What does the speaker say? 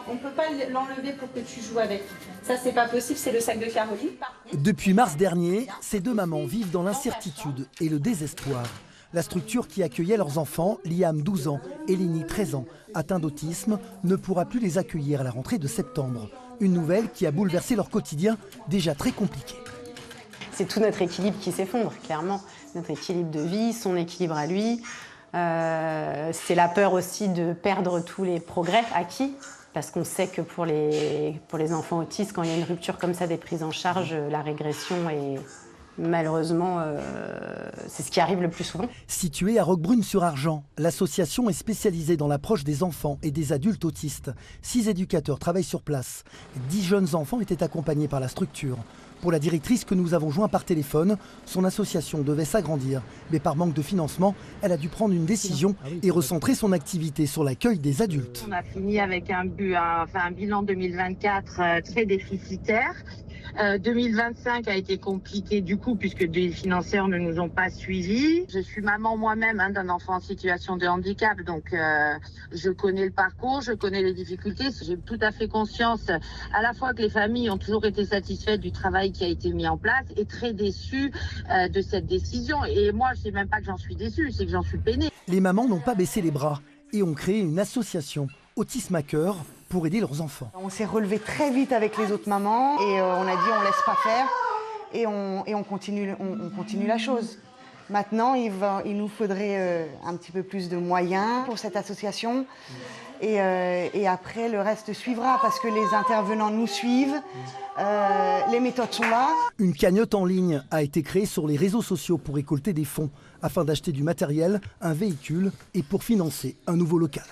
On peut pas l'enlever pour que tu joues avec. Ça, c'est pas possible, c'est le sac de Caroline. Depuis mars dernier, ces deux mamans vivent dans l'incertitude et le désespoir. La structure qui accueillait leurs enfants, Liam 12 ans et Lini 13 ans, atteints d'autisme, ne pourra plus les accueillir à la rentrée de septembre. Une nouvelle qui a bouleversé leur quotidien déjà très compliqué. C'est tout notre équilibre qui s'effondre, clairement. Notre équilibre de vie, son équilibre à lui. C'est la peur aussi de perdre tous les progrès acquis. Parce qu'on sait que pour les enfants autistes, quand il y a une rupture comme ça des prises en charge, la régression est malheureusement, c'est ce qui arrive le plus souvent. Située à Roquebrune-sur-Argent, l'association est spécialisée dans l'approche des enfants et des adultes autistes. 6 éducateurs travaillent sur place. 10 jeunes enfants étaient accompagnés par la structure. Pour la directrice que nous avons joint par téléphone, son association devait s'agrandir. Mais par manque de financement, elle a dû prendre une décision et recentrer son activité sur l'accueil des adultes. On a fini avec un bilan 2024 très déficitaire. 2025 a été compliqué du coup puisque les financeurs ne nous ont pas suivis. Je suis maman moi-même d'un enfant en situation de handicap, donc je connais le parcours, je connais les difficultés. J'ai tout à fait conscience à la fois que les familles ont toujours été satisfaites du travail qui a été mis en place et très déçues de cette décision. Et moi, je sais même pas que j'en suis déçue, c'est que j'en suis peinée. Les mamans n'ont pas baissé les bras et ont créé une association, Autisme à cœur, pour aider leurs enfants. On s'est relevé très vite avec les autres mamans et on a dit on laisse pas faire et on continue la chose. Maintenant, il nous faudrait un petit peu plus de moyens pour cette association et après le reste suivra parce que les intervenants nous suivent, les méthodes sont là. Une cagnotte en ligne a été créée sur les réseaux sociaux pour récolter des fonds afin d'acheter du matériel, un véhicule et pour financer un nouveau local.